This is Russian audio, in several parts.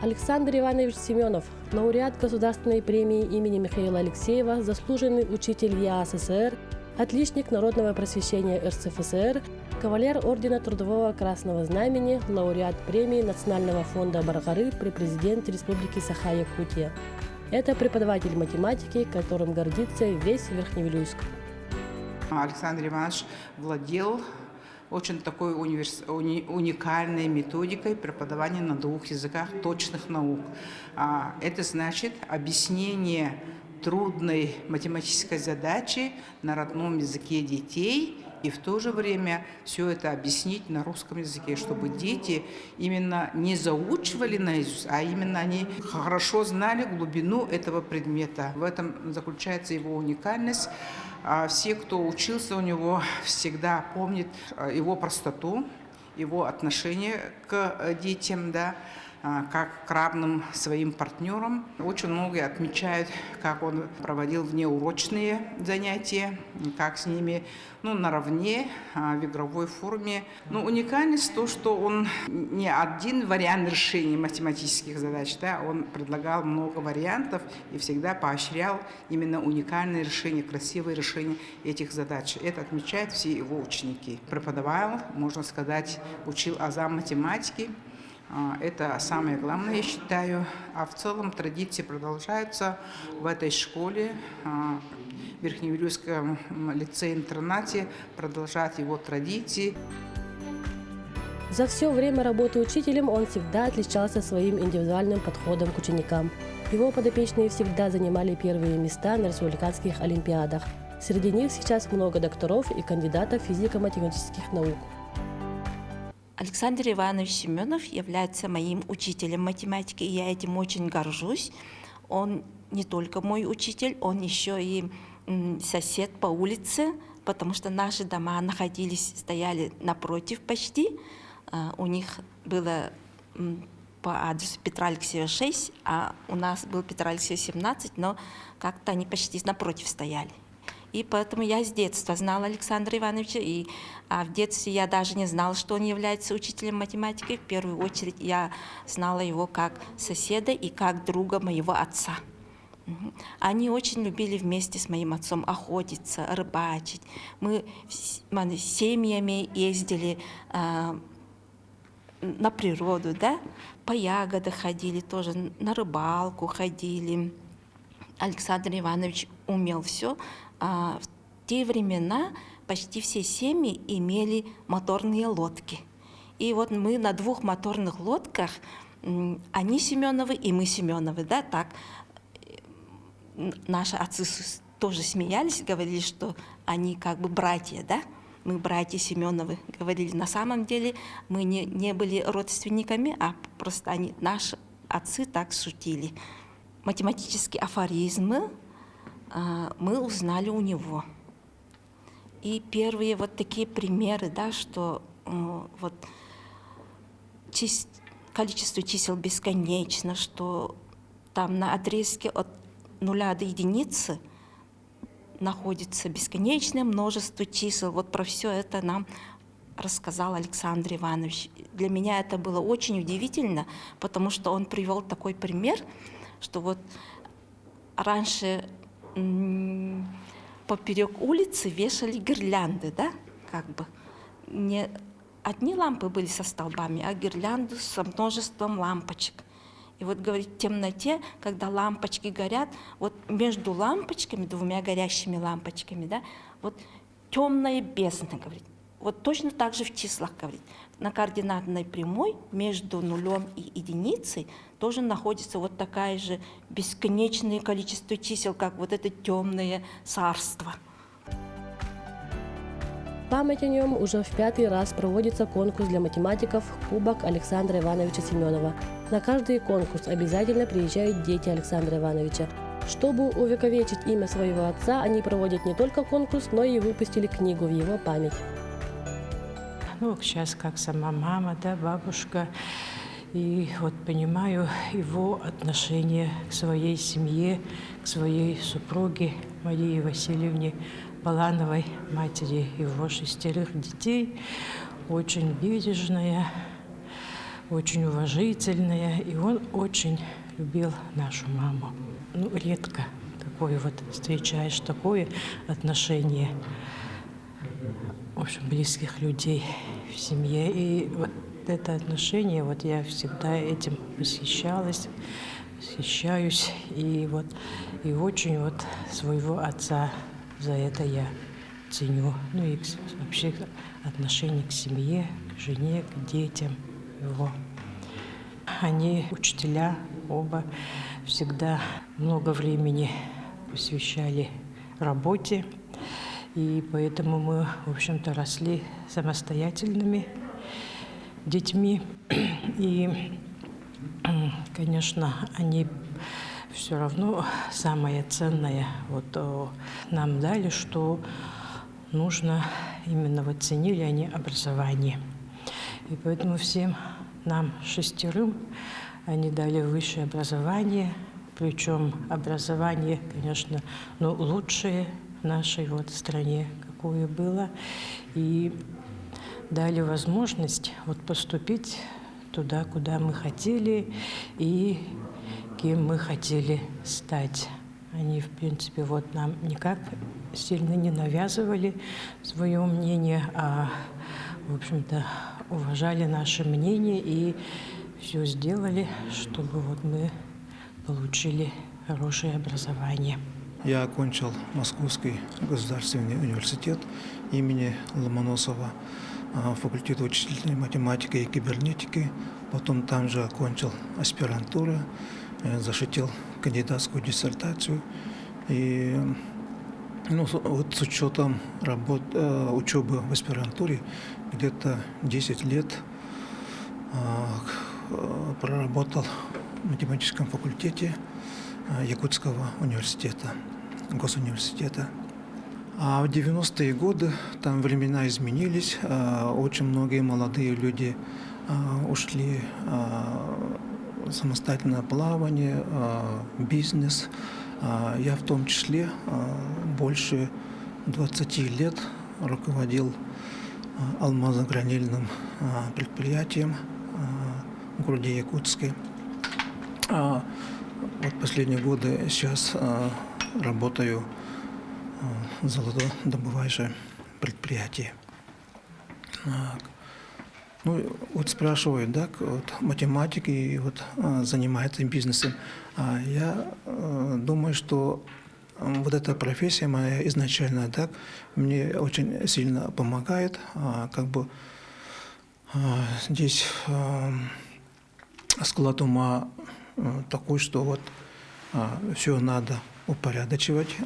Александр Иванович Семенов, лауреат Государственной премии имени Михаила Алексеева, заслуженный учитель ЯССР, отличник народного просвещения РСФСР, кавалер Ордена Трудового Красного Знамени, лауреат премии Национального фонда Баргары при президенте Республики Саха-Якутия. Это преподаватель математики, которым гордится весь Верхневилюйск. Александр Иванович владел очень такой уникальной методикой преподавания на двух языках точных наук. Это значит объяснение трудной математической задачи на родном языке детей и в то же время все это объяснить на русском языке, чтобы дети именно не заучивали наизусть, а именно они хорошо знали глубину этого предмета. В этом заключается его уникальность. Все, кто учился у него, всегда помнят его простоту, его отношение к детям, да, как к равным своим партнерам. Очень многие отмечают, как он проводил внеурочные занятия, как с ними наравне, в игровой форме. Но уникальность то, что он не один вариант решения математических задач, да, он предлагал много вариантов и всегда поощрял именно уникальные решения, красивые решения этих задач. Это отмечают все его ученики. Преподавал, можно сказать, учил азам математики. Это самое главное, я считаю. А в целом традиции продолжаются в этой школе, в Верхневилюйском лицее-интернате, продолжать его традиции. За все время работы учителем он всегда отличался своим индивидуальным подходом к ученикам. Его подопечные всегда занимали первые места на республиканских олимпиадах. Среди них сейчас много докторов и кандидатов физико-математических наук. Александр Иванович Семенов является моим учителем математики, и я этим очень горжусь. Он не только мой учитель, он еще и сосед по улице, потому что наши дома стояли напротив почти. У них было по адресу Петра Алексеева 6, а у нас был Петра Алексеева 17, но как-то они почти напротив стояли. И поэтому я с детства знала Александра Ивановича, а в детстве я даже не знала, что он является учителем математики. В первую очередь я знала его как соседа и как друга моего отца. Они очень любили вместе с моим отцом охотиться, рыбачить. Мы с семьями ездили на природу, да? По ягодам ходили тоже, на рыбалку ходили. Александр Иванович умел все. В те времена почти все семьи имели моторные лодки. И вот мы на двух моторных лодках, они Семеновы и мы Семеновы, да, так. Наши отцы тоже смеялись, говорили, что они как бы братья, да. Мы братья Семеновы, говорили. На самом деле мы не были родственниками, а просто наши отцы так шутили. Математические афоризмы мы узнали у него. И первые вот такие примеры, да, что вот количество чисел бесконечно, что там на отрезке от 0 до единицы находится бесконечное множество чисел. Вот про все это нам рассказал Александр Иванович. Для меня это было очень удивительно, потому что он привел такой пример, что вот раньше поперек улицы вешали гирлянды, да, как бы. Не одни лампы были со столбами, а гирлянды со множеством лампочек. И вот, говорит, в темноте, когда лампочки горят, вот между лампочками, двумя горящими лампочками, да, вот темная бездна, говорит. Вот точно так же в числах, говорит. На координатной прямой между нулем и единицей тоже находится вот такое же бесконечное количество чисел, как вот это темное царство. В память о нем уже в 5-й раз проводится конкурс для математиков «Кубок Александра Ивановича Семенова». На каждый конкурс обязательно приезжают дети Александра Ивановича. Чтобы увековечить имя своего отца, они проводят не только конкурс, но и выпустили книгу в его память. Сейчас как сама мама, да, бабушка, и вот понимаю его отношение к своей семье, к своей супруге Марии Васильевне Балановой, матери его 6 детей, очень бережная, очень уважительная, и он очень любил нашу маму. Ну, редко такое вот встречаешь, такое отношение, в общем, близких людей в семье. И вот это отношение, вот я всегда этим восхищаюсь, и вот и очень вот своего отца за это я ценю. Ну и вообще отношение к семье, к жене, к детям его. Они учителя оба, всегда много времени посвящали работе, и поэтому мы, в общем-то, росли самостоятельными детьми. И, конечно, они все равно самое ценное вот нам дали, что нужно, именно вот ценили они образование. И поэтому всем нам 6 они дали высшее образование, причем образование, конечно, но лучшее в нашей вот стране, какое было, и дали возможность вот поступить туда, куда мы хотели и кем мы хотели стать. Они, в принципе, вот нам никак сильно не навязывали свое мнение, а, в общем-то, уважали наше мнение и все сделали, чтобы вот мы получили хорошее образование. Я окончил Московский государственный университет имени Ломоносова, факультет вычислительной математики и кибернетики. Потом там же окончил аспирантуру, защитил кандидатскую диссертацию. И вот с учетом учебы в аспирантуре где-то 10 лет проработал в математическом факультете Якутского университета, госуниверситета. А в 90-е годы там времена изменились, очень многие молодые люди ушли в самостоятельное плавание, бизнес. Я в том числе больше 20 лет руководил алмазогранильным предприятием в городе Якутске. Вот последние годы сейчас работаю в золотодобывающем предприятии. Ну, вот спрашивают, да, вот математики и вот занимается бизнесом. Я думаю, что вот эта профессия моя изначально, так, мне очень сильно помогает. Как бы здесь склад ума такой, что вот все надо упорядочивать,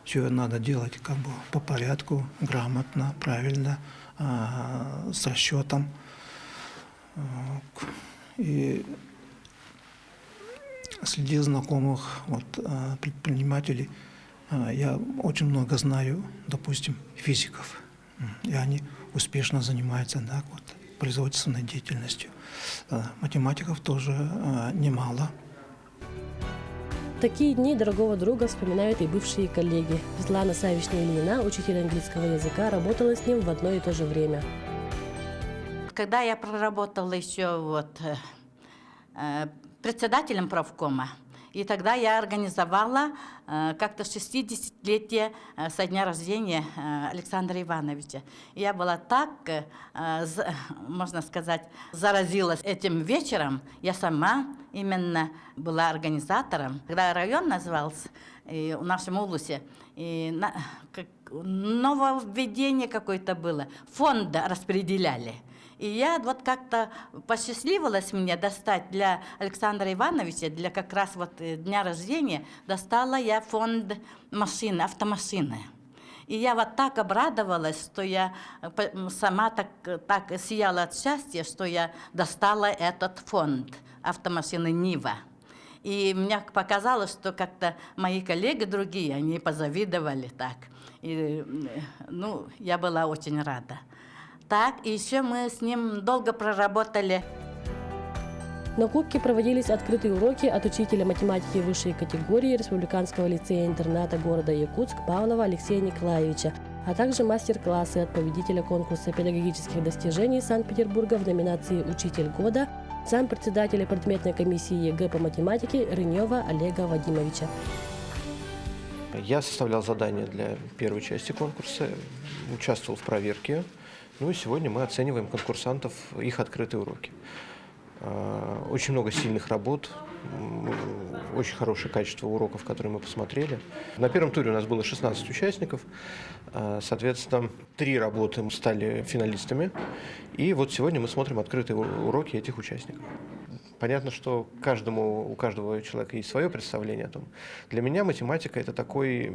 все надо делать как бы по порядку, грамотно, правильно, с расчетом. И среди знакомых вот, предпринимателей я очень много знаю, допустим, физиков. И они успешно занимаются, да, вот, производственной деятельностью. Математиков тоже немало. В такие дни дорогого друга вспоминают и бывшие коллеги. Светлана Савична Ильина, учитель английского языка, работала с ним в одно и то же время. Когда я проработала еще вот, председателем правкома, и тогда я организовала как-то 60-летие со дня рождения Александра Ивановича. И я была так, можно сказать, заразилась этим вечером. Я сама именно была организатором. Когда район назывался в нашем Улусе, и нововведение какое-то было, фонды распределяли. И я вот как-то посчастливилась мне достать для Александра Ивановича, для как раз вот дня рождения, достала я фонд машины, автомашины. И я вот так обрадовалась, что я сама так сияла от счастья, что я достала этот фонд автомашины «Нива». И мне показалось, что как-то мои коллеги другие, они позавидовали так. И, ну, я была очень рада. Так, и еще мы с ним долго проработали. На Кубке проводились открытые уроки от учителя математики высшей категории Республиканского лицея-интерната города Якутск Павлова Алексея Николаевича, а также мастер-классы от победителя конкурса педагогических достижений Санкт-Петербурга в номинации «Учитель года», зампредседателя предметной комиссии ЕГЭ по математике Рынева Олега Вадимовича. Я составлял задания для первой части конкурса, участвовал в проверке. Ну и сегодня мы оцениваем конкурсантов, их открытые уроки. Очень много сильных работ, очень хорошее качество уроков, которые мы посмотрели. На первом туре у нас было 16 участников, соответственно, 3 работы стали финалистами. И вот сегодня мы смотрим открытые уроки этих участников. Понятно, что у каждого человека есть свое представление о том. Для меня математика – это такой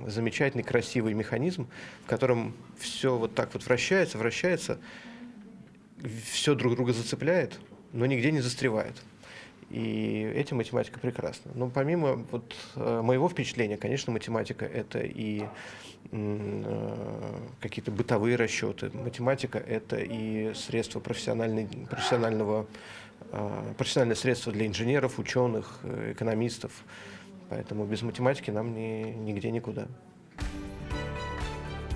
замечательный, красивый механизм, в котором все вот так вот вращается, все друг друга зацепляет, но нигде не застревает. И этим математика прекрасна. Но помимо моего впечатления, конечно, математика – это и какие-то бытовые расчеты. Математика – это и средства профессиональное средство для инженеров, ученых, экономистов. Поэтому без математики нам нигде никуда.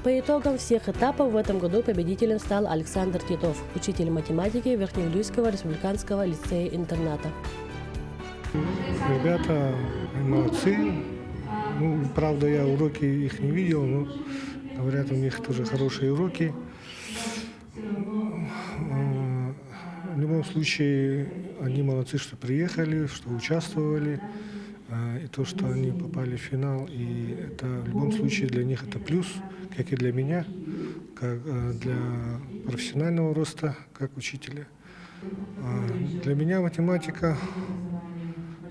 По итогам всех этапов в этом году победителем стал Александр Титов, учитель математики Верхнеуфимского республиканского лицея-интерната. Ребята молодцы. Ну, правда, я уроки их не видел, но говорят, у них тоже хорошие уроки. В любом случае, они молодцы, что приехали, что участвовали, и то, что они попали в финал. И это в любом случае для них это плюс, как и для меня, как для профессионального роста, как учителя. Для меня математика,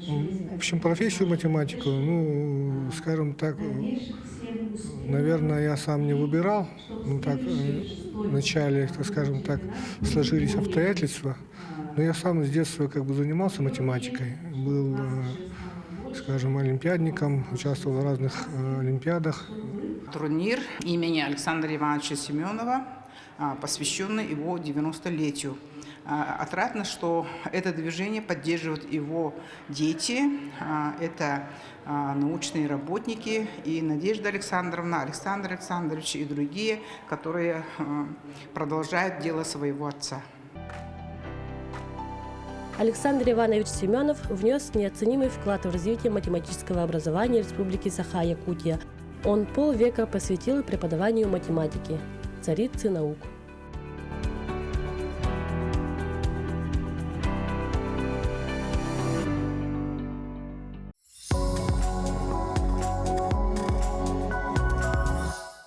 в общем, профессию математику, ну, скажем так, наверное, я сам не выбирал. Ну, так, вначале, так скажем так, сложились обстоятельства. Но я сам с детства как бы занимался математикой. Был, скажем, олимпиадником, участвовал в разных олимпиадах. Турнир имени Александра Ивановича Семенова, посвященный его 90-летию. Отрадно, что это движение поддерживают его дети, это научные работники и Надежда Александровна, Александр Александрович и другие, которые продолжают дело своего отца. Александр Иванович Семенов внес неоценимый вклад в развитие математического образования Республики Саха-Якутия. Он полвека посвятил преподаванию математики, царицы наук.